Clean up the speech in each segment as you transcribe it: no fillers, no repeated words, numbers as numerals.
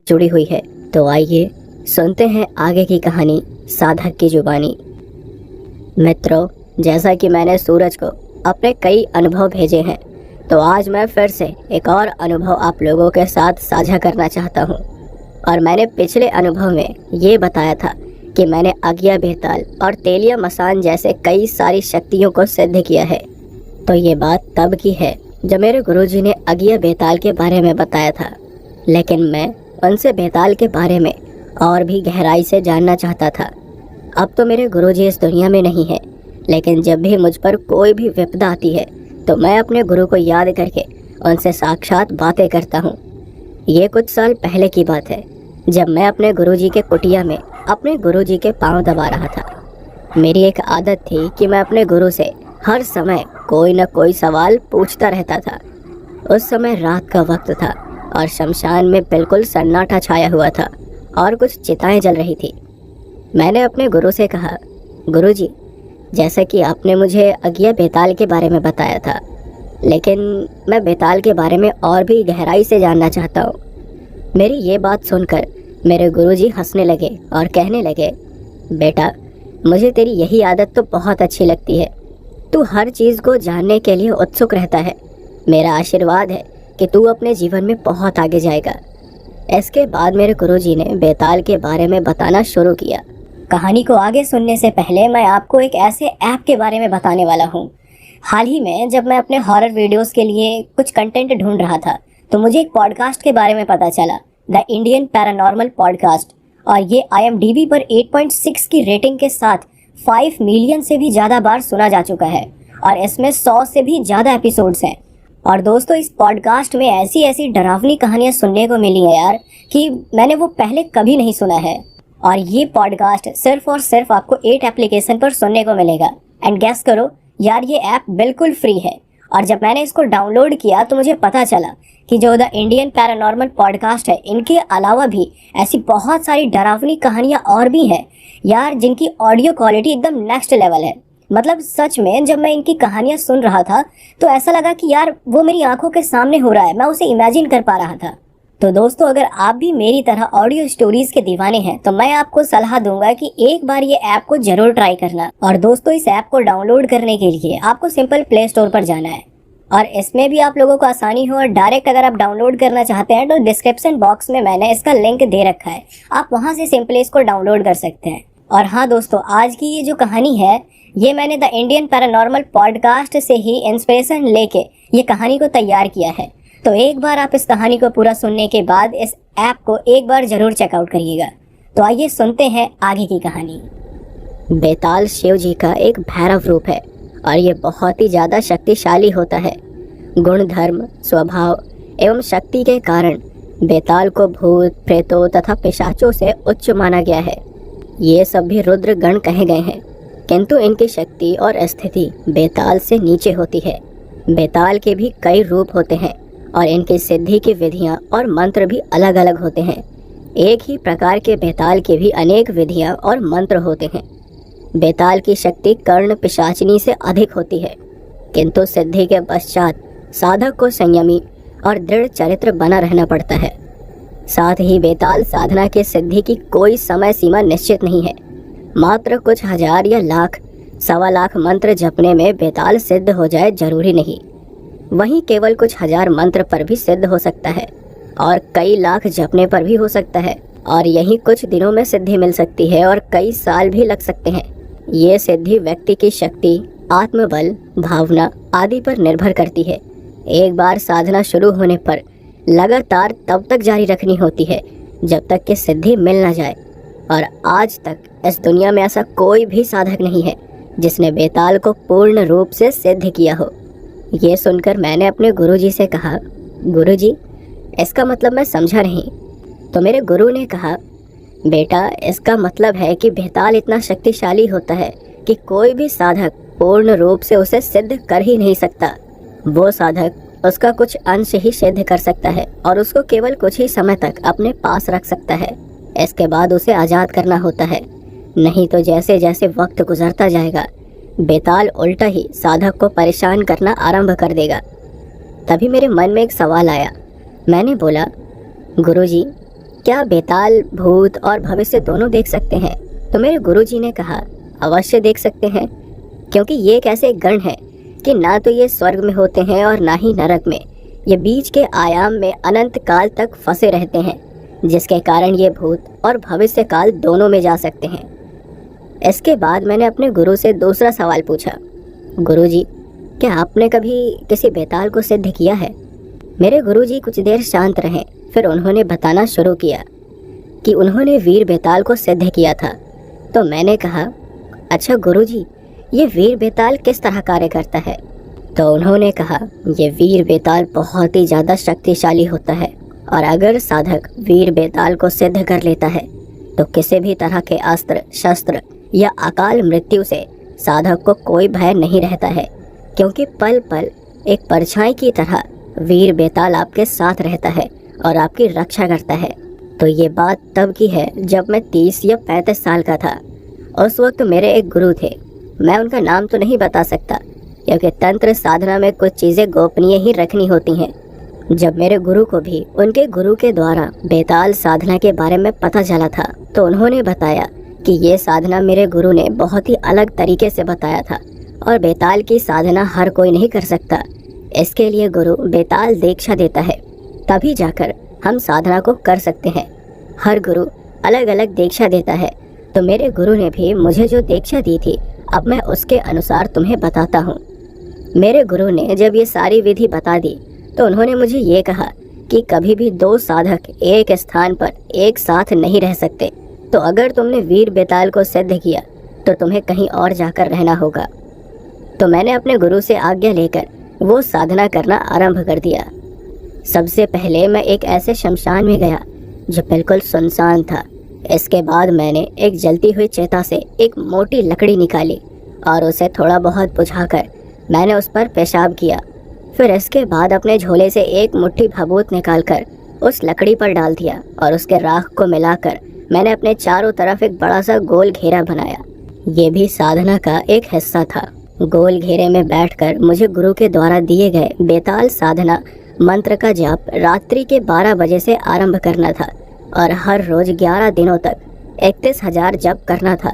जुड़ी हुई है। तो आइए सुनते हैं आगे की कहानी साधक की जुबानी। मित्रों, जैसा कि मैंने सूरज को अपने कई अनुभव भेजे हैं, तो आज मैं फिर से एक और अनुभव आप लोगों के साथ साझा करना चाहता हूँ। और मैंने पिछले अनुभव में ये बताया था कि मैंने अगिया बेताल और तेलिया मसान जैसे कई सारी शक्तियों को सिद्ध किया है। तो ये बात तब की है जब मेरे गुरुजी ने अगिया बेताल के बारे में बताया था, लेकिन मैं उनसे बेताल के बारे में और भी गहराई से जानना चाहता था। अब तो मेरे गुरुजी इस दुनिया में नहीं है, लेकिन जब भी मुझ पर कोई भी विपदा आती है तो मैं अपने गुरु को याद करके उनसे साक्षात बातें करता हूँ। ये कुछ साल पहले की बात है, जब मैं अपने गुरुजी के कुटिया में अपने गुरुजी के पांव दबा रहा था। मेरी एक आदत थी कि मैं अपने गुरु से हर समय कोई न कोई सवाल पूछता रहता था। उस समय रात का वक्त था और शमशान में बिल्कुल सन्नाटा छाया हुआ था और कुछ चिताएं जल रही थी। मैंने अपने गुरु से कहा, गुरुजी, जैसा कि आपने मुझे अगिया बेताल के बारे में बताया था, लेकिन मैं बेताल के बारे में और भी गहराई से जानना चाहता हूँ। मेरी ये बात सुनकर मेरे गुरुजी हंसने लगे और कहने लगे, बेटा, मुझे तेरी यही आदत तो बहुत अच्छी लगती है। तू हर चीज़ को जानने के लिए उत्सुक रहता है। मेरा आशीर्वाद है कि तू अपने जीवन में बहुत आगे जाएगा। इसके बाद मेरे गुरुजी ने बेताल के बारे में बताना शुरू किया। कहानी को आगे सुनने से पहले मैं आपको एक ऐसे ऐप के बारे में बताने वाला हूँ। हाल ही में जब मैं अपने हॉरर वीडियोस के लिए कुछ कंटेंट ढूंढ रहा था, तो मुझे एक पॉडकास्ट के बारे में पता चला, द इंडियन पैरानॉर्मल पॉडकास्ट। और ये IMDb पर 8.6 की रेटिंग के साथ 5 मिलियन से भी ज़्यादा बार सुना जा चुका है और इसमें 100 से भी ज़्यादा एपिसोड्स हैं। और दोस्तों, इस पॉडकास्ट में ऐसी ऐसी डरावनी कहानियाँ सुनने को मिली हैं यार, कि मैंने वो पहले कभी नहीं सुना है। और ये पॉडकास्ट सिर्फ और सिर्फ आपको 8 एप्लीकेशन पर सुनने को मिलेगा। एंड गेस करो यार, ये ऐप बिल्कुल फ्री है। और जब मैंने इसको डाउनलोड किया तो मुझे पता चला कि जो द इंडियन पैरानॉर्मल पॉडकास्ट है, इनके अलावा भी ऐसी बहुत सारी डरावनी कहानियाँ और भी हैं यार, जिनकी ऑडियो क्वालिटी एकदम नेक्स्ट लेवल है। मतलब सच में जब मैं इनकी कहानियाँ सुन रहा था तो ऐसा लगा कि यार वो मेरी आंखों के सामने हो रहा है, मैं उसे इमेजिन कर पा रहा था। तो दोस्तों, अगर आप भी मेरी तरह ऑडियो स्टोरीज के दीवाने हैं तो मैं आपको सलाह दूंगा कि एक बार ये ऐप को जरूर ट्राई करना। और दोस्तों, इस ऐप को डाउनलोड करने के लिए आपको सिंपल प्ले स्टोर पर जाना है और इसमें भी आप लोगों को आसानी हो। और डायरेक्ट अगर आप डाउनलोड करना चाहते हैं तो डिस्क्रिप्शन बॉक्स में मैंने इसका लिंक दे रखा है, आप वहां से सिंपली इसको डाउनलोड कर सकते हैं। और हाँ दोस्तों, आज की ये जो कहानी है, ये मैंने द इंडियन पैरानॉर्मल पॉडकास्ट से ही इंस्पिरेशन लेके ये कहानी को तैयार किया है। तो एक बार आप इस कहानी को पूरा सुनने के बाद इस ऐप को एक बार जरूर चेकआउट करिएगा। तो आइए सुनते हैं आगे की कहानी। बेताल शिव जी का एक भैरव रूप है और ये बहुत ही ज़्यादा शक्तिशाली होता है। गुण, धर्म, स्वभाव एवं शक्ति के कारण बेताल को भूत, प्रेतों तथा पिशाचों से उच्च माना गया है। ये सब भी रुद्र गण कहे गए हैं, किंतु इनकी शक्ति और स्थिति बेताल से नीचे होती है। बेताल के भी कई रूप होते हैं और इनकी सिद्धि की विधियां और मंत्र भी अलग अलग होते हैं। एक ही प्रकार के बेताल के भी अनेक विधियां और मंत्र होते हैं। बेताल की शक्ति कर्ण पिशाचिनी से अधिक होती है, किंतु सिद्धि के पश्चात साधक को संयमी और दृढ़ चरित्र बना रहना पड़ता है। साथ ही बेताल साधना के सिद्धि की कोई समय सीमा निश्चित नहीं है। मात्र कुछ हजार या लाख, 1.25 लाख मंत्र जपने में बेताल सिद्ध हो जाए जरूरी नहीं। वहीं केवल कुछ हजार मंत्र पर भी सिद्ध हो सकता है और कई लाख जपने पर भी हो सकता है। और यही कुछ दिनों में सिद्धि मिल सकती है और कई साल भी लग सकते हैं। ये सिद्धि व्यक्ति की शक्ति, आत्मबल, भावना आदि पर निर्भर करती है। एक बार साधना शुरू होने पर लगातार तब तक जारी रखनी होती है जब तक कि सिद्धि मिल न जाए। और आज तक इस दुनिया में ऐसा कोई भी साधक नहीं है जिसने बेताल को पूर्ण रूप से सिद्ध किया हो। ये सुनकर मैंने अपने गुरुजी से कहा, गुरुजी, इसका मतलब मैं समझा नहीं। तो मेरे गुरु ने कहा, बेटा, इसका मतलब है कि बेताल इतना शक्तिशाली होता है कि कोई भी साधक पूर्ण रूप से उसे सिद्ध कर ही नहीं सकता। वो साधक उसका कुछ अंश ही सिद्ध कर सकता है और उसको केवल कुछ ही समय तक अपने पास रख सकता है। इसके बाद उसे आज़ाद करना होता है। नहीं तो जैसे जैसे वक्त गुजरता जाएगा, बेताल उल्टा ही साधक को परेशान करना आरंभ कर देगा। तभी मेरे मन में एक सवाल आया। मैंने बोला, गुरुजी, क्या बेताल भूत और भविष्य दोनों देख सकते हैं? तो मेरे गुरुजी ने कहा, अवश्य देख सकते हैं, क्योंकि ये एक ऐसे गण है कि ना तो ये स्वर्ग में होते हैं और ना ही नरक में। ये बीच के आयाम में अनंत काल तक फंसे रहते हैं, जिसके कारण ये भूत और भविष्य काल दोनों में जा सकते हैं। इसके बाद मैंने अपने गुरु से दूसरा सवाल पूछा, गुरुजी, क्या आपने कभी किसी बेताल को सिद्ध किया है? मेरे गुरुजी कुछ देर शांत रहे, फिर उन्होंने बताना शुरू किया कि उन्होंने वीर बेताल को सिद्ध किया था। तो मैंने कहा, अच्छा गुरुजी, ये वीर बेताल किस तरह कार्य करता है? तो उन्होंने कहा, ये वीर बेताल बहुत ही ज़्यादा शक्तिशाली होता है और अगर साधक वीर बेताल को सिद्ध कर लेता है तो किसी भी तरह के अस्त्र शस्त्र या अकाल मृत्यु से साधक को कोई भय नहीं रहता है, क्योंकि पल पल एक परछाई की तरह वीर बेताल आपके साथ रहता है और आपकी रक्षा करता है। तो ये बात तब की है जब मैं 30 या 35 साल का था। उस वक्त मेरे एक गुरु थे, मैं उनका नाम तो नहीं बता सकता क्योंकि तंत्र साधना में कुछ चीज़ें गोपनीय ही रखनी होती हैं। जब मेरे गुरु को भी उनके गुरु के द्वारा बेताल साधना के बारे में पता चला था तो उन्होंने बताया कि ये साधना मेरे गुरु ने बहुत ही अलग तरीके से बताया था और बेताल की साधना हर कोई नहीं कर सकता। इसके लिए गुरु बेताल दीक्षा देता है, तभी जाकर हम साधना को कर सकते हैं। हर गुरु अलग अलग दीक्षा देता है, तो मेरे गुरु ने भी मुझे जो दीक्षा दी थी अब मैं उसके अनुसार तुम्हें बताता हूँ। मेरे गुरु ने जब ये सारी विधि बता दी तो उन्होंने मुझे ये कहा कि कभी भी दो साधक एक स्थान पर एक साथ नहीं रह सकते, तो अगर तुमने वीर बेताल को सिद्ध किया तो तुम्हें कहीं और जाकर रहना होगा। तो मैंने अपने गुरु से आज्ञा लेकर वो साधना करना आरंभ कर दिया। सबसे पहले मैं एक ऐसे शमशान में गया जो बिल्कुल सुनसान था। इसके बाद मैंने एक जलती हुई चिता से एक मोटी लकड़ी निकाली और उसे थोड़ा बहुत बुझाकर मैंने उस पर पेशाब किया। फिर इसके बाद अपने झोले से एक मुट्ठी भभूत निकालकर उस लकड़ी पर डाल दिया और उसके राख को मिलाकर मैंने अपने चारों तरफ एक बड़ा सा गोल घेरा बनाया। ये भी साधना का एक हिस्सा था। गोल घेरे में बैठकर मुझे गुरु के द्वारा दिए गए बेताल साधना मंत्र का जाप रात्रि के 12 बजे से आरंभ करना था और हर रोज 11 दिनों तक 31,000 जप करना था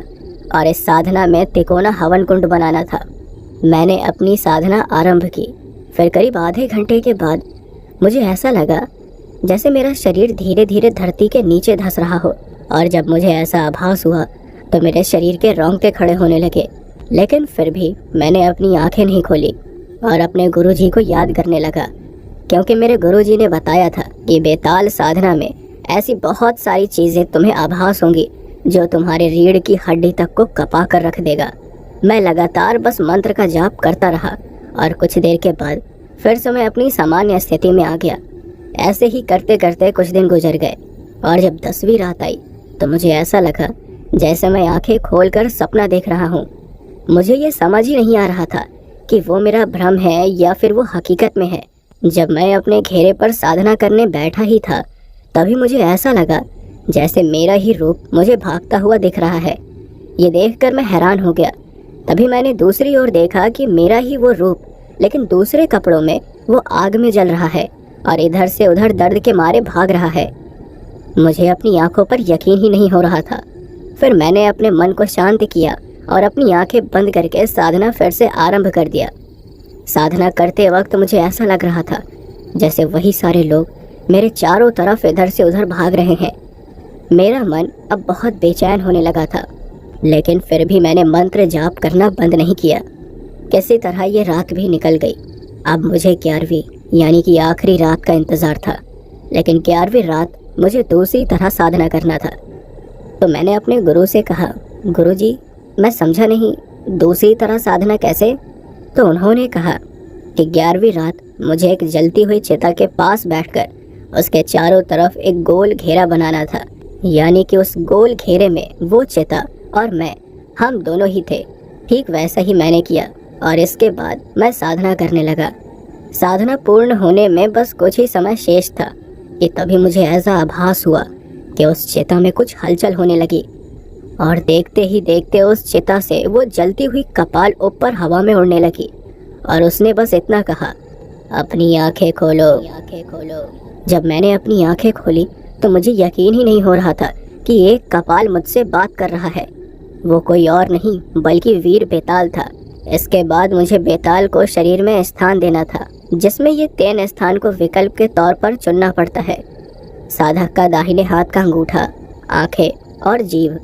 और इस साधना में तिकोना हवन कुंड बनाना था। मैंने अपनी साधना आरंभ की। फिर करीब आधे घंटे के बाद मुझे ऐसा लगा जैसे मेरा शरीर धीरे धीरे धरती के नीचे धंस रहा हो, और जब मुझे ऐसा आभास हुआ तो मेरे शरीर के रोंगटे खड़े होने लगे। लेकिन फिर भी मैंने अपनी आंखें नहीं खोली और अपने गुरुजी को याद करने लगा, क्योंकि मेरे गुरुजी ने बताया था कि बेताल साधना में ऐसी बहुत सारी चीज़ें तुम्हें आभास होंगी जो तुम्हारे रीढ़ की हड्डी तक को कपा कर रख देगा। मैं लगातार बस मंत्र का जाप करता रहा और कुछ देर के बाद फिर से मैं अपनी सामान्य स्थिति में आ गया। ऐसे ही करते करते कुछ दिन गुजर गए और जब 10वीं रात आई तो मुझे ऐसा लगा जैसे मैं आंखें खोलकर सपना देख रहा हूँ। मुझे ये समझ ही नहीं आ रहा था कि वो मेरा भ्रम है या फिर वो हकीकत में है। जब मैं अपने घेरे पर साधना करने बैठा ही था तभी मुझे ऐसा लगा जैसे मेरा ही रूप मुझे भागता हुआ दिख रहा है। ये देखकर मैं हैरान हो गया। तभी मैंने दूसरी ओर देखा कि मेरा ही वो रूप, लेकिन दूसरे कपड़ों में, वो आग में जल रहा है और इधर से उधर दर्द के मारे भाग रहा है। मुझे अपनी आंखों पर यकीन ही नहीं हो रहा था। फिर मैंने अपने मन को शांत किया और अपनी आंखें बंद करके साधना फिर से आरंभ कर दिया। साधना करते वक्त मुझे ऐसा लग रहा था जैसे वही सारे लोग मेरे चारों तरफ इधर से उधर भाग रहे हैं। मेरा मन अब बहुत बेचैन होने लगा था, लेकिन फिर भी मैंने मंत्र जाप करना बंद नहीं किया। किसी तरह ये रात भी निकल गई। अब मुझे 11वीं यानी कि आखिरी रात का इंतज़ार था, लेकिन 11वीं रात मुझे दूसरी तरह साधना करना था। तो मैंने अपने गुरु से कहा, गुरुजी, मैं समझा नहीं, दूसरी तरह साधना कैसे? तो उन्होंने कहा कि 11वीं रात मुझे एक जलती हुई चिता के पास बैठकर उसके चारों तरफ एक गोल घेरा बनाना था, यानी कि उस गोल घेरे में वो चिता और मैं, हम दोनों ही थे। ठीक वैसा ही मैंने किया और इसके बाद मैं साधना करने लगा। साधना पूर्ण होने में बस कुछ ही समय शेष था कि तभी मुझे ऐसा आभास हुआ कि उस चिता में कुछ हलचल होने लगी और देखते ही देखते उस चिता से वो जलती हुई कपाल ऊपर हवा में उड़ने लगी और उसने बस इतना कहा, अपनी आंखें खोलो, आंखें खोलो। जब मैंने अपनी आंखें खोली तो मुझे यकीन ही नहीं हो रहा था कि एक कपाल मुझसे बात कर रहा है। वो कोई और नहीं बल्कि वीर बेताल था। इसके बाद मुझे बेताल को शरीर में स्थान देना था, जिसमें ये 3 स्थान को विकल्प के तौर पर चुनना पड़ता है। साधक का दाहिने हाथ का अंगूठा, आंखें और जीभ।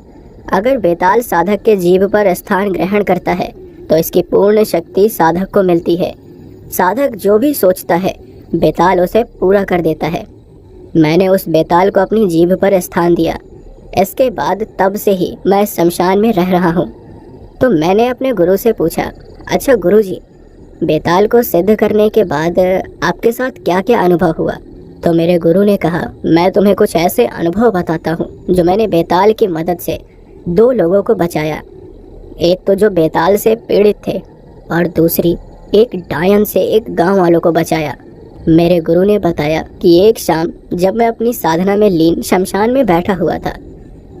अगर बेताल साधक के जीभ पर स्थान ग्रहण करता है तो इसकी पूर्ण शक्ति साधक को मिलती है। साधक जो भी सोचता है बेताल उसे पूरा कर देता है। मैंने उस बेताल को अपनी जीभ पर स्थान दिया। इसके बाद तब से ही मैं शमशान में रह रहा हूँ। तो मैंने अपने गुरु से पूछा, अच्छा गुरुजी, बेताल को सिद्ध करने के बाद आपके साथ क्या क्या अनुभव हुआ? तो मेरे गुरु ने कहा, मैं तुम्हें कुछ ऐसे अनुभव बताता हूँ जो मैंने बेताल की मदद से 2 लोगों को बचाया। एक तो जो बेताल से पीड़ित थे और दूसरी एक डायन से एक गांव वालों को बचाया। मेरे गुरु ने बताया कि एक शाम जब मैं अपनी साधना में लीन शमशान में बैठा हुआ था,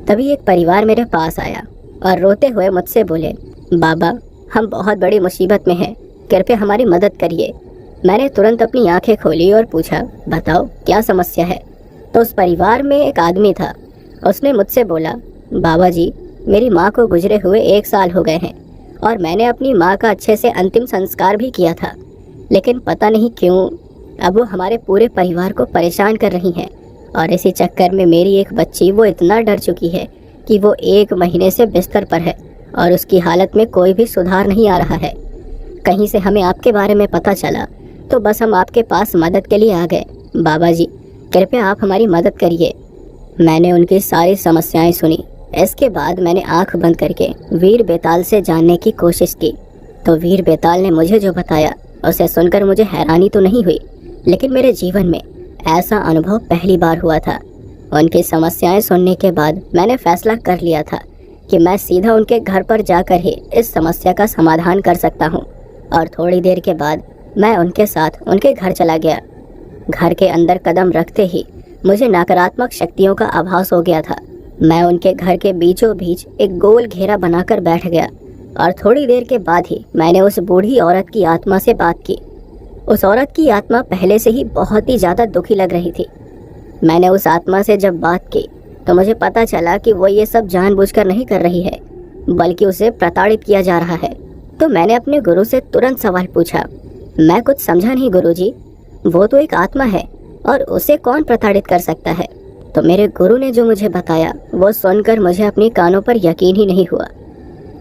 तभी एक परिवार मेरे पास आया और रोते हुए मुझसे बोले, बाबा हम बहुत बड़ी मुसीबत में हैं, कृपया हमारी मदद करिए। मैंने तुरंत अपनी आंखें खोली और पूछा, बताओ क्या समस्या है? तो उस परिवार में एक आदमी था। उसने मुझसे बोला, बाबा जी मेरी माँ को गुजरे हुए 1 साल हो गए हैं और मैंने अपनी माँ का अच्छे से अंतिम संस्कार भी किया था, लेकिन पता नहीं क्यों अब वो हमारे पूरे परिवार को परेशान कर रही हैं और इसी चक्कर में मेरी एक बच्ची वो इतना डर चुकी है कि वो 1 महीने से बिस्तर पर है और उसकी हालत में कोई भी सुधार नहीं आ रहा है। कहीं से हमें आपके बारे में पता चला तो बस हम आपके पास मदद के लिए आ गए। बाबा जी कृपया आप हमारी मदद करिए। मैंने उनकी सारी समस्याएं सुनी। इसके बाद मैंने आंख बंद करके वीर बेताल से जानने की कोशिश की। तो वीर बेताल ने मुझे जो बताया उसे सुनकर मुझे हैरानी तो नहीं हुई, लेकिन मेरे जीवन में ऐसा अनुभव पहली बार हुआ था। उनकी समस्याएं सुनने के बाद मैंने फैसला कर लिया था कि मैं सीधा उनके घर पर जाकर ही इस समस्या का समाधान कर सकता हूँ। और थोड़ी देर के बाद मैं उनके साथ उनके घर चला गया। घर के अंदर कदम रखते ही मुझे नकारात्मक शक्तियों का आभास हो गया था। मैं उनके घर के बीचों बीच एक गोल घेरा बनाकर बैठ गया और थोड़ी देर के बाद ही मैंने उस बूढ़ी औरत की आत्मा से बात की। उस औरत की आत्मा पहले से ही बहुत ही ज़्यादा दुखी लग रही थी। मैंने उस आत्मा से जब बात की तो मुझे पता चला कि वो ये सब जानबूझकर नहीं कर रही है, बल्कि उसे प्रताड़ित किया जा रहा है। तो मैंने अपने गुरु से तुरंत सवाल पूछा, मैं कुछ समझा नहीं गुरुजी, वो तो एक आत्मा है और उसे कौन प्रताड़ित कर सकता है? तो मेरे गुरु ने जो मुझे बताया वो सुनकर मुझे अपनी कानों पर यकीन ही नहीं हुआ।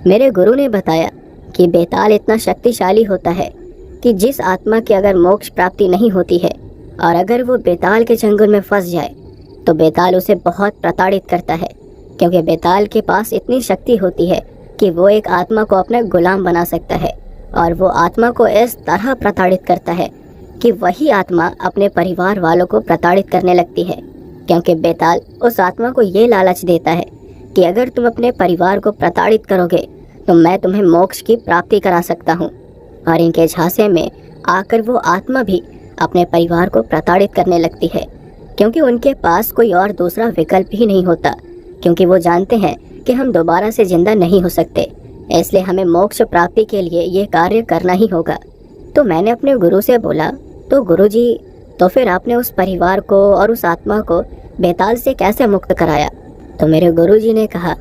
मेरे गुरु ने बताया कि बेताल इतना शक्तिशाली होता है कि जिस आत्मा की अगर मोक्ष प्राप्ति नहीं होती है और अगर वो बेताल के चंगुल में फंस जाए तो बेताल उसे बहुत प्रताड़ित करता है, क्योंकि बेताल के पास इतनी शक्ति होती है कि वो एक आत्मा को अपना गुलाम बना सकता है और वो आत्मा को इस तरह प्रताड़ित करता है कि वही आत्मा अपने परिवार वालों को प्रताड़ित करने लगती है, क्योंकि बेताल उस आत्मा को ये लालच देता है कि अगर तुम अपने परिवार को प्रताड़ित करोगे तो मैं तुम्हें मोक्ष की प्राप्ति करा सकता हूँ। और इनके झांसे में आकर वो आत्मा भी अपने परिवार को प्रताड़ित करने लगती है, क्योंकि उनके पास कोई और दूसरा विकल्प ही नहीं होता, क्योंकि वो जानते हैं कि हम दोबारा से जिंदा नहीं हो सकते, इसलिए हमें मोक्ष प्राप्ति के लिए ये कार्य करना ही होगा। तो मैंने अपने गुरु से बोला, तो गुरुजी, तो फिर आपने उस परिवार को और उस आत्मा को बेताल से कैसे मुक्त कराया? तो मेरे गुरुजी ने कहा,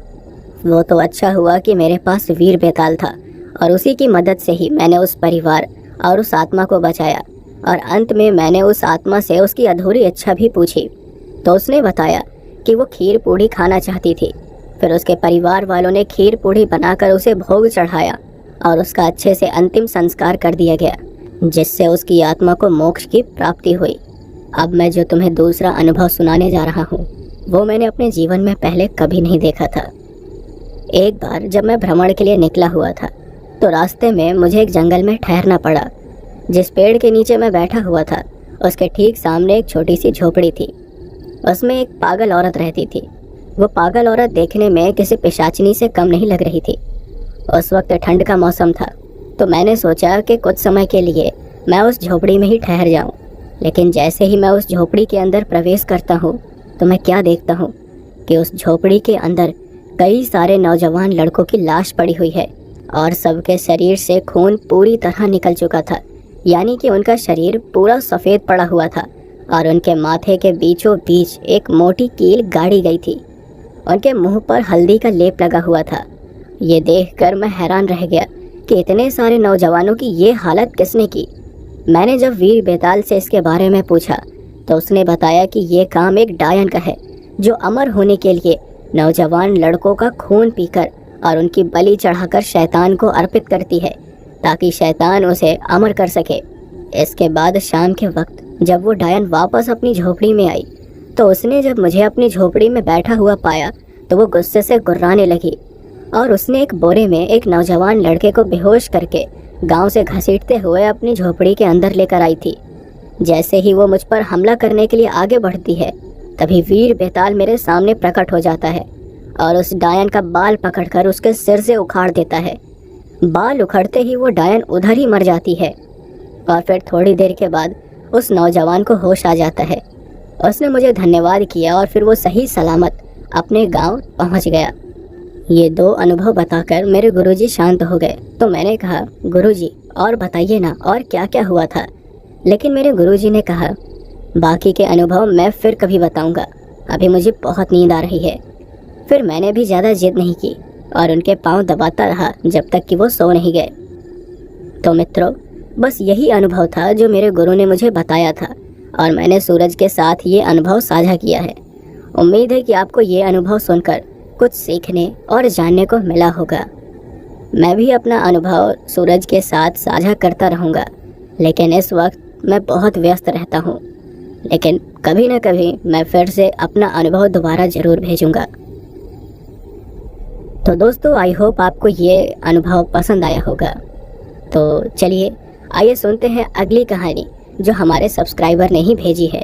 वो तो अच्छा हुआ कि मेरे पास वीर बेताल था और उसी की मदद से ही मैंने उस परिवार और उस आत्मा को बचाया। और अंत में मैंने उस आत्मा से उसकी अधूरी इच्छा भी पूछी तो उसने बताया कि वो खीर पूड़ी खाना चाहती थी। फिर उसके परिवार वालों ने खीर पूड़ी बनाकर उसे भोग चढ़ाया और उसका अच्छे से अंतिम संस्कार कर दिया गया, जिससे उसकी आत्मा को मोक्ष की प्राप्ति हुई। अब मैं जो तुम्हें दूसरा अनुभव सुनाने जा रहा हूँ वो मैंने अपने जीवन में पहले कभी नहीं देखा था। एक बार जब मैं भ्रमण के लिए निकला हुआ था तो रास्ते में मुझे एक जंगल में ठहरना पड़ा। जिस पेड़ के नीचे मैं बैठा हुआ था उसके ठीक सामने एक छोटी सी झोपड़ी थी। उसमें एक पागल औरत रहती थी। वो पागल औरत देखने में किसी पिशाचिनी से कम नहीं लग रही थी। उस वक्त ठंड का मौसम था, तो मैंने सोचा कि कुछ समय के लिए मैं उस झोपड़ी में ही ठहर जाऊं। लेकिन जैसे ही मैं उस झोपड़ी के अंदर प्रवेश करता हूं तो मैं क्या देखता हूं कि उस झोपड़ी के अंदर कई सारे नौजवान लड़कों की लाश पड़ी हुई है और सबके शरीर से खून पूरी तरह निकल चुका था, यानी कि उनका शरीर पूरा सफ़ेद पड़ा हुआ था और उनके माथे के बीचों बीच एक मोटी कील गाड़ी गई थी। उनके मुंह पर हल्दी का लेप लगा हुआ था। ये देखकर मैं हैरान रह गया कि इतने सारे नौजवानों की ये हालत किसने की। मैंने जब वीर बेताल से इसके बारे में पूछा तो उसने बताया कि ये काम एक डायन का है, जो अमर होने के लिए नौजवान लड़कों का खून पीकर और उनकी बलि चढ़ाकर शैतान को अर्पित करती है, ताकि शैतान उसे अमर कर सके। इसके बाद शाम के वक्त जब वो डायन वापस अपनी झोपड़ी में आई तो उसने जब मुझे अपनी झोपड़ी में बैठा हुआ पाया तो वो गुस्से से गुर्राने लगी और उसने एक बोरे में एक नौजवान लड़के को बेहोश करके गांव से घसीटते हुए अपनी झोपड़ी के अंदर लेकर आई थी। जैसे ही वो मुझ पर हमला करने के लिए आगे बढ़ती है, तभी वीर बेताल मेरे सामने प्रकट हो जाता है और उस डायन का बाल पकड़कर उसके सिर से उखाड़ देता है। बाल उखड़ते ही वो डायन उधर ही मर जाती है और फिर थोड़ी देर के बाद उस नौजवान को होश आ जाता है। उसने मुझे धन्यवाद किया और फिर वो सही सलामत अपने गांव पहुंच गया। ये 2 अनुभव बताकर मेरे गुरुजी शांत हो गए। तो मैंने कहा, गुरुजी और बताइए ना, और क्या क्या हुआ था। लेकिन मेरे गुरुजी ने कहा, बाकी के अनुभव मैं फिर कभी बताऊंगा, अभी मुझे बहुत नींद आ रही है। फिर मैंने भी ज़्यादा जिद नहीं की और उनके पांव दबाता रहा जब तक कि वो सो नहीं गए। तो मित्रों, बस यही अनुभव था जो मेरे गुरु ने मुझे बताया था और मैंने सूरज के साथ ये अनुभव साझा किया है। उम्मीद है कि आपको ये अनुभव सुनकर कुछ सीखने और जानने को मिला होगा। मैं भी अपना अनुभव सूरज के साथ साझा करता रहूँगा, लेकिन इस वक्त मैं बहुत व्यस्त रहता हूँ। लेकिन कभी न कभी मैं फिर से अपना अनुभव दोबारा ज़रूर भेजूँगा। तो दोस्तों, आई होप आपको ये अनुभव पसंद आया होगा। तो चलिए आइए सुनते हैं अगली कहानी जो हमारे सब्सक्राइबर ने ही भेजी है।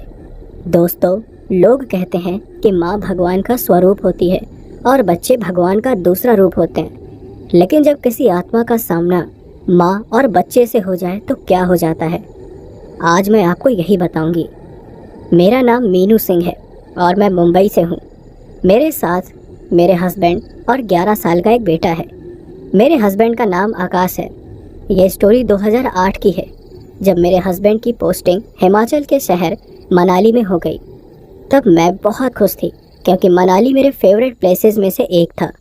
दोस्तों, लोग कहते हैं कि माँ भगवान का स्वरूप होती है और बच्चे भगवान का दूसरा रूप होते हैं। लेकिन जब किसी आत्मा का सामना माँ और बच्चे से हो जाए तो क्या हो जाता है, आज मैं आपको यही बताऊंगी। मेरा नाम मीनू सिंह है और मैं मुंबई से हूँ। मेरे साथ मेरे हस्बैंड और 11 साल का एक बेटा है। मेरे हस्बैंड का नाम आकाश है। ये स्टोरी 2008 की है, जब मेरे हस्बैंड की पोस्टिंग हिमाचल के शहर मनाली में हो गई। तब मैं बहुत खुश थी क्योंकि मनाली मेरे फेवरेट प्लेसेस में से एक था।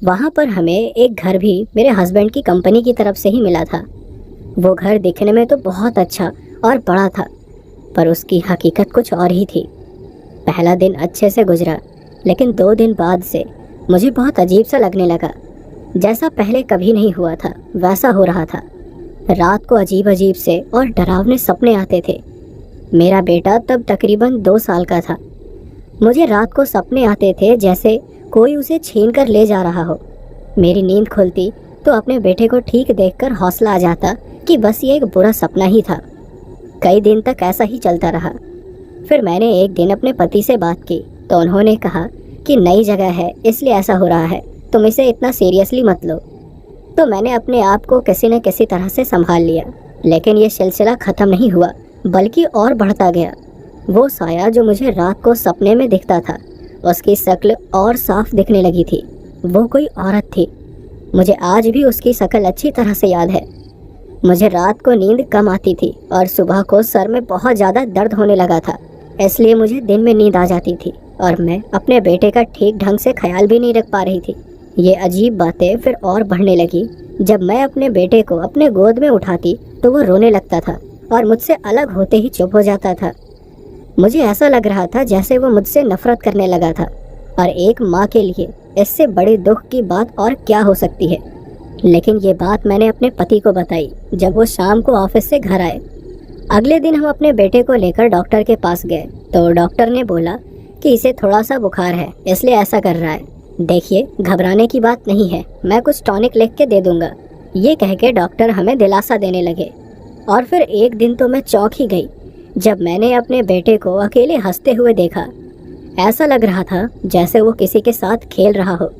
वहाँ पर हमें एक घर भी मेरे हस्बैंड की कंपनी की तरफ से ही मिला था। वो घर दिखने में तो बहुत अच्छा और बड़ा था, पर उसकी हकीकत कुछ और ही थी। पहला दिन अच्छे से गुजरा, लेकिन 2 दिन बाद से मुझे बहुत अजीब सा लगने लगा। जैसा पहले कभी नहीं हुआ था वैसा हो रहा था। रात को अजीब अजीब से और डरावने सपने आते थे। मेरा बेटा तब तकरीबन 2 साल का था। मुझे रात को सपने आते थे जैसे कोई उसे छीन कर ले जा रहा हो। मेरी नींद खुलती तो अपने बेटे को ठीक देखकर हौसला आ जाता कि बस ये एक बुरा सपना ही था। कई दिन तक ऐसा ही चलता रहा। फिर मैंने एक दिन अपने पति से बात की तो उन्होंने कहा कि नई जगह है इसलिए ऐसा हो रहा है, तुम इसे इतना सीरियसली मत लो। तो मैंने अपने आप को किसी न किसी तरह से संभाल लिया, लेकिन ये सिलसिला ख़त्म नहीं हुआ बल्कि और बढ़ता गया। वो साया जो मुझे रात को सपने में दिखता था, उसकी शक्ल और साफ दिखने लगी थी। वो कोई औरत थी। मुझे आज भी उसकी शक्ल अच्छी तरह से याद है। मुझे रात को नींद कम आती थी और सुबह को सर में बहुत ज़्यादा दर्द होने लगा था, इसलिए मुझे दिन में नींद आ जाती थी और मैं अपने बेटे का ठीक ढंग से ख्याल भी नहीं रख पा रही थी। ये अजीब बातें फिर और बढ़ने लगी जब मैं अपने बेटे को अपने गोद में उठाती तो वो रोने लगता था और मुझसे अलग होते ही चुप हो जाता था। मुझे ऐसा लग रहा था जैसे वो मुझसे नफरत करने लगा था, और एक माँ के लिए इससे बड़े दुख की बात और क्या हो सकती है। लेकिन ये बात मैंने अपने पति को बताई जब वो शाम को ऑफिस से घर आए। अगले दिन हम अपने बेटे को लेकर डॉक्टर के पास गए तो डॉक्टर ने बोला कि इसे थोड़ा सा बुखार है इसलिए ऐसा कर रहा है। देखिए, घबराने की बात नहीं है, मैं कुछ टॉनिक लिख के दे दूंगा। ये कह के डॉक्टर हमें दिलासा देने लगे। और फिर एक दिन तो मैं चौंक ही गई जब मैंने अपने बेटे को अकेले हंसते हुए देखा। ऐसा लग रहा था जैसे वो किसी के साथ खेल रहा हो।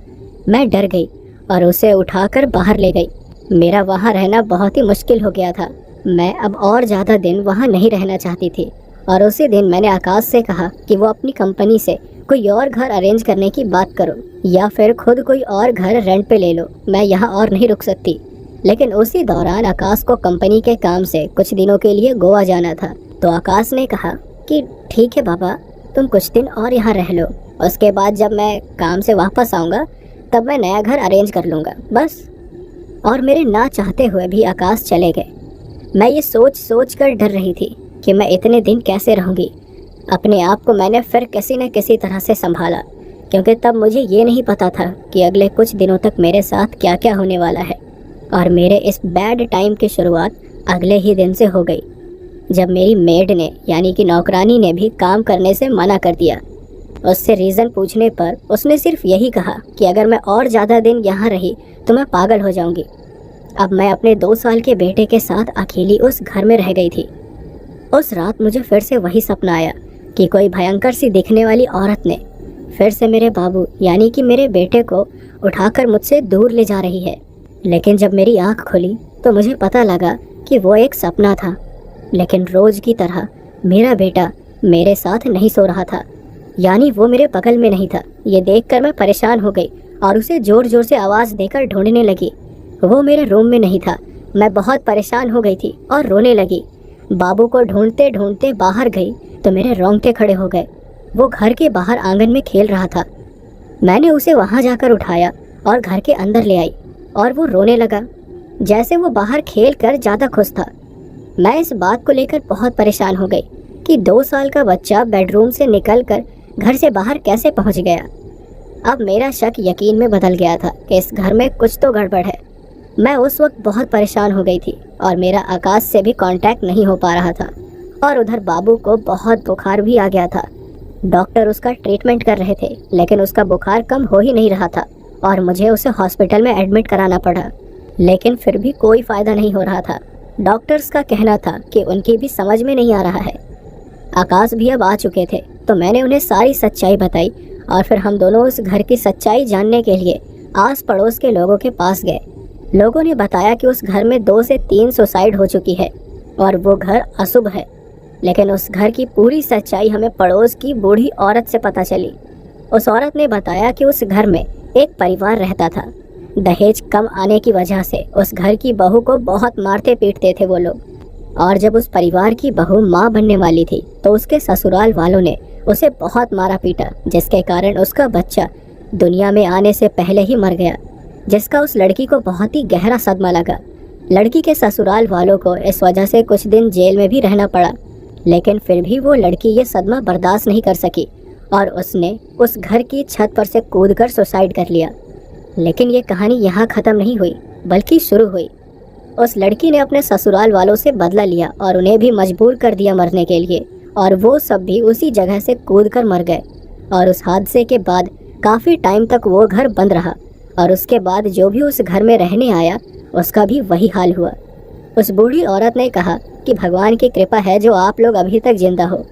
मैं डर गई और उसे उठाकर बाहर ले गई। मेरा वहाँ रहना बहुत ही मुश्किल हो गया था। मैं अब और ज़्यादा दिन वहाँ नहीं रहना चाहती थी और उसी दिन मैंने आकाश से कहा कि वो अपनी कंपनी से कोई और घर अरेंज करने की बात करो या फिर खुद कोई और घर रेंट पे ले लो, मैं यहाँ और नहीं रुक सकती। लेकिन उसी दौरान आकाश को कंपनी के काम से कुछ दिनों के लिए गोवा जाना था, तो आकाश ने कहा कि ठीक है बाबा, तुम कुछ दिन और यहाँ रह लो, उसके बाद जब मैं काम से वापस आऊँगा तब मैं नया घर अरेंज कर लूँगा, बस। और मेरे ना चाहते हुए भी आकाश चले गए। मैं ये सोच सोच कर डर रही थी कि मैं इतने दिन कैसे रहूँगी। अपने आप को मैंने फिर किसी न किसी तरह से संभाला, क्योंकि तब मुझे ये नहीं पता था कि अगले कुछ दिनों तक मेरे साथ क्या क्या होने वाला है। और मेरे इस बैड टाइम की शुरुआत अगले ही दिन से हो गई, जब मेरी मेड ने यानी कि नौकरानी ने भी काम करने से मना कर दिया। उससे रीज़न पूछने पर उसने सिर्फ यही कहा कि अगर मैं और ज़्यादा दिन यहाँ रही तो मैं पागल हो जाऊँगी। अब मैं अपने 2 साल के बेटे के साथ अकेली उस घर में रह गई थी। उस रात मुझे फिर से वही सपना आया कि कोई भयंकर सी दिखने वाली औरत ने फिर से मेरे बाबू यानी कि मेरे बेटे को उठाकर मुझसे दूर ले जा रही है। लेकिन जब मेरी आंख खुली तो मुझे पता लगा कि वो एक सपना था। लेकिन रोज़ की तरह मेरा बेटा मेरे साथ नहीं सो रहा था, यानी वो मेरे बगल में नहीं था। ये देखकर मैं परेशान हो गई और उसे ज़ोर ज़ोर से आवाज़ देकर ढूंढने लगी। वो मेरे रूम में नहीं था। मैं बहुत परेशान हो गई थी और रोने लगी। बाबू को ढूंढते ढूंढते बाहर गई तो मेरे रोंगटे खड़े हो गए। वो घर के बाहर आंगन में खेल रहा था। मैंने उसे वहां जाकर उठाया और घर के अंदर ले आई और वो रोने लगा, जैसे वो बाहर खेल कर ज़्यादा खुश था। मैं इस बात को लेकर बहुत परेशान हो गई कि 2 साल का बच्चा बेडरूम से निकलकर घर से बाहर कैसे पहुंच गया। अब मेरा शक यकीन में बदल गया था कि इस घर में कुछ तो गड़बड़ है। मैं उस वक्त बहुत परेशान हो गई थी और मेरा आकाश से भी कांटेक्ट नहीं हो पा रहा था। और उधर बाबू को बहुत बुखार भी आ गया था। डॉक्टर उसका ट्रीटमेंट कर रहे थे, लेकिन उसका बुखार कम हो ही नहीं रहा था और मुझे उसे हॉस्पिटल में एडमिट कराना पड़ा। लेकिन फिर भी कोई फ़ायदा नहीं हो रहा था। डॉक्टर्स का कहना था कि उनकी भी समझ में नहीं आ रहा है। आकाश भी अब आ चुके थे, तो मैंने उन्हें सारी सच्चाई बताई और फिर हम दोनों उस घर की सच्चाई जानने के लिए आस पड़ोस के लोगों के पास गए। लोगों ने बताया कि उस घर में 2 से 3 सुसाइड हो चुकी है और वो घर अशुभ है। लेकिन उस घर की पूरी सच्चाई हमें पड़ोस की बूढ़ी औरत से पता चली। उस औरत ने बताया कि उस घर में एक परिवार रहता था। दहेज कम आने की वजह से उस घर की बहू को बहुत मारते पीटते थे वो लोग। और जब उस परिवार की बहू माँ बनने वाली थी तो उसके ससुराल वालों ने उसे बहुत मारा पीटा, जिसके कारण उसका बच्चा दुनिया में आने से पहले ही मर गया, जिसका उस लड़की को बहुत ही गहरा सदमा लगा। लड़की के ससुराल वालों को इस वजह से कुछ दिन जेल में भी रहना पड़ा, लेकिन फिर भी वो लड़की ये सदमा बर्दाश्त नहीं कर सकी और उसने उस घर की छत पर से कूदकर सुसाइड कर लिया। लेकिन ये कहानी यहाँ ख़त्म नहीं हुई, बल्कि शुरू हुई। उस लड़की ने अपने ससुराल वालों से बदला लिया और उन्हें भी मजबूर कर दिया मरने के लिए, और वो सब भी उसी जगह से कूदकर मर गए। और उस हादसे के बाद काफ़ी टाइम तक वो घर बंद रहा और उसके बाद जो भी उस घर में रहने आया उसका भी वही हाल हुआ। उस बूढ़ी औरत ने कहा कि भगवान की कृपा है जो आप लोग अभी तक जिंदा हो।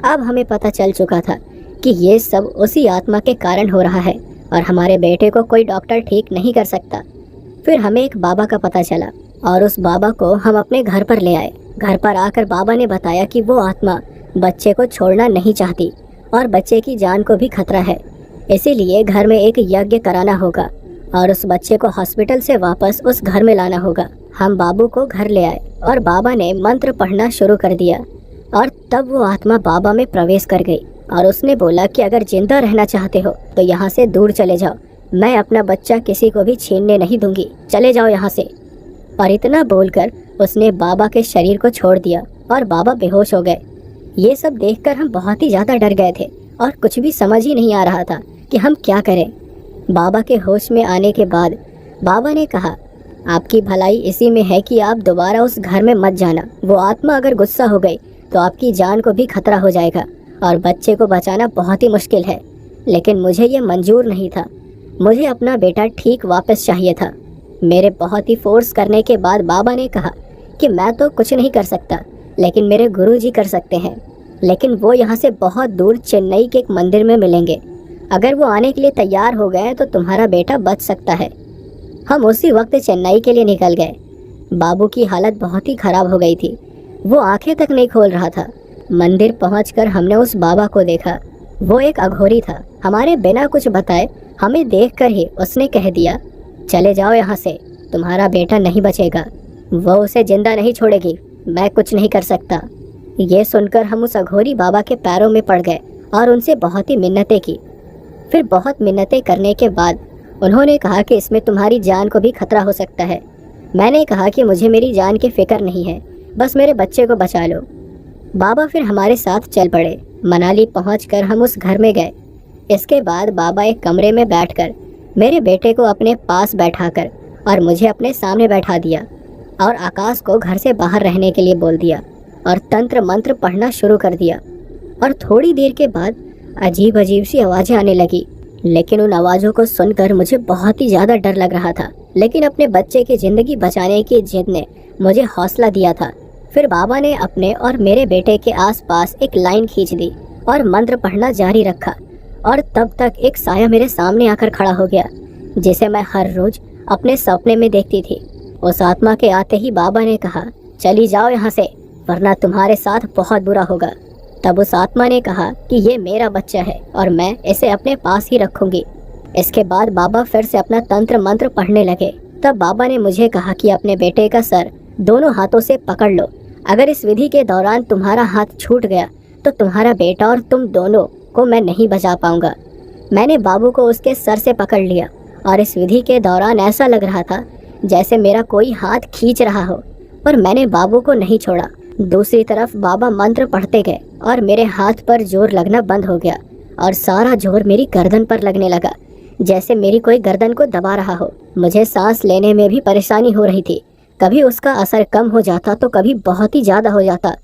अब हमें पता चल चुका था कि ये सब उसी आत्मा के कारण हो रहा है और हमारे बेटे को कोई डॉक्टर ठीक नहीं कर सकता। फिर हमें एक बाबा का पता चला और उस बाबा को हम अपने घर पर ले आए। घर पर आकर बाबा ने बताया कि वो आत्मा बच्चे को छोड़ना नहीं चाहती और बच्चे की जान को भी खतरा है, इसीलिए घर में एक यज्ञ कराना होगा और उस बच्चे को हॉस्पिटल से वापस उस घर में लाना होगा। हम बाबू को घर ले आए और बाबा ने मंत्र पढ़ना शुरू कर दिया और तब वो आत्मा बाबा में प्रवेश कर गई और उसने बोला कि अगर जिंदा रहना चाहते हो तो यहाँ से दूर चले जाओ, मैं अपना बच्चा किसी को भी छीनने नहीं दूंगी, चले जाओ यहाँ से। और इतना बोलकर उसने बाबा के शरीर को छोड़ दिया और बाबा बेहोश हो गए। ये सब देखकर हम बहुत ही ज़्यादा डर गए थे और कुछ भी समझ ही नहीं आ रहा था कि हम क्या करें। बाबा के होश में आने के बाद बाबा ने कहा, आपकी भलाई इसी में है कि आप दोबारा उस घर में मत जाना। वो आत्मा अगर गुस्सा हो गई तो आपकी जान को भी खतरा हो जाएगा और बच्चे को बचाना बहुत ही मुश्किल है। लेकिन मुझे ये मंजूर नहीं था। मुझे अपना बेटा ठीक वापस चाहिए था। मेरे बहुत ही फोर्स करने के बाद बाबा ने कहा कि मैं तो कुछ नहीं कर सकता, लेकिन मेरे गुरुजी कर सकते हैं। लेकिन वो यहाँ से बहुत दूर चेन्नई के एक मंदिर में मिलेंगे। अगर वो आने के लिए तैयार हो गए तो तुम्हारा बेटा बच सकता है। हम उसी वक्त चेन्नई के लिए निकल गए। बाबू की हालत बहुत ही ख़राब हो गई थी। वो आंखें तक नहीं खोल रहा था। मंदिर पहुंचकर हमने उस बाबा को देखा। वो एक अघोरी था। हमारे बिना कुछ बताए हमें देखकर ही उसने कह दिया, चले जाओ यहाँ से, तुम्हारा बेटा नहीं बचेगा। वो उसे जिंदा नहीं छोड़ेगी, मैं कुछ नहीं कर सकता। ये सुनकर हम उस अघोरी बाबा के पैरों में पड़ गए और उनसे बहुत ही मिन्नतें की। फिर बहुत मिन्नतें करने के बाद उन्होंने कहा कि इसमें तुम्हारी जान को भी खतरा हो सकता है। मैंने कहा कि मुझे मेरी जान की फिक्र नहीं है, बस मेरे बच्चे को बचा लो। बाबा फिर हमारे साथ चल पड़े। मनाली पहुंचकर हम उस घर में गए। इसके बाद बाबा एक कमरे में बैठकर मेरे बेटे को अपने पास बैठाकर और मुझे अपने सामने बैठा दिया और आकाश को घर से बाहर रहने के लिए बोल दिया और तंत्र मंत्र पढ़ना शुरू कर दिया। और थोड़ी देर के बाद अजीब अजीब सी आवाज़ें आने लगी, लेकिन उन आवाज़ों को सुनकर मुझे बहुत ही ज़्यादा डर लग रहा था। लेकिन अपने बच्चे की ज़िंदगी बचाने की जिद ने मुझे हौसला दिया था। फिर बाबा ने अपने और मेरे बेटे के आसपास एक लाइन खींच दी और मंत्र पढ़ना जारी रखा। और तब तक एक साया मेरे सामने आकर खड़ा हो गया, जिसे मैं हर रोज़ अपने सपने में देखती थी। उस आत्मा के आते ही बाबा ने कहा, चली जाओ यहाँ से, वरना तुम्हारे साथ बहुत बुरा होगा। तब उस आत्मा ने कहा कि ये मेरा बच्चा है और मैं इसे अपने पास ही रखूंगी। इसके बाद बाबा फिर से अपना तंत्र मंत्र पढ़ने लगे। तब बाबा ने मुझे कहा कि अपने बेटे का सर दोनों हाथों से पकड़ लो। अगर इस विधि के दौरान तुम्हारा हाथ छूट गया तो तुम्हारा बेटा और तुम दोनों को मैं नहीं बचा पाऊंगा। मैंने बाबू को उसके सर से पकड़ लिया और इस विधि के दौरान ऐसा लग रहा था जैसे मेरा कोई हाथ खींच रहा हो, पर मैंने बाबू को नहीं छोड़ा। दूसरी तरफ बाबा मंत्र पढ़ते गए और मेरे हाथ पर जोर लगना बंद हो गया और सारा जोर मेरी गर्दन पर लगने लगा, जैसे मेरी कोई गर्दन को दबा रहा हो। मुझे सांस लेने में भी परेशानी हो रही थी। कभी उसका असर कम हो जाता तो कभी बहुत ही ज़्यादा हो जाता।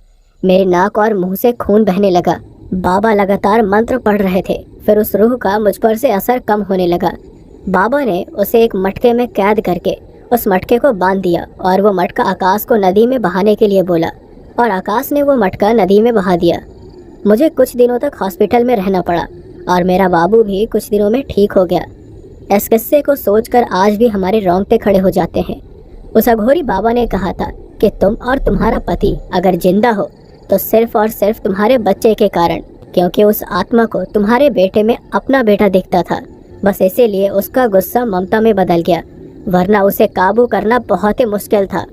मेरे नाक और मुंह से खून बहने लगा। बाबा लगातार मंत्र पढ़ रहे थे। फिर उस रूह का मुझ पर से असर कम होने लगा। बाबा ने उसे एक मटके में कैद करके उस मटके को बांध दिया और वो मटका आकाश को नदी में बहाने के लिए बोला और आकाश ने वो मटका नदी में बहा दिया। मुझे कुछ दिनों तक हॉस्पिटल में रहना पड़ा और मेरा बाबू भी कुछ दिनों में ठीक हो गया। इस किस्से को सोचकर आज भी हमारे रोंगटे खड़े हो जाते हैं। उस अघोरी बाबा ने कहा था कि तुम और तुम्हारा पति अगर जिंदा हो तो सिर्फ और सिर्फ तुम्हारे बच्चे के कारण, क्योंकि उस आत्मा को तुम्हारे बेटे में अपना बेटा दिखता था। बस इसीलिए उसका गुस्सा ममता में बदल गया, वरना उसे काबू करना बहुत ही मुश्किल था।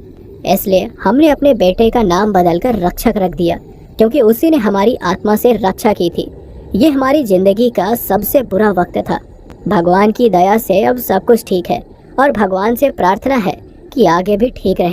इसलिए हमने अपने बेटे का नाम बदलकर रक्षक रख दिया, क्योंकि उसी ने हमारी आत्मा से रक्षा की थी। ये हमारी जिंदगी का सबसे बुरा वक्त था। भगवान की दया से अब सब कुछ ठीक है और भगवान से प्रार्थना है कि आगे भी ठीक रहे।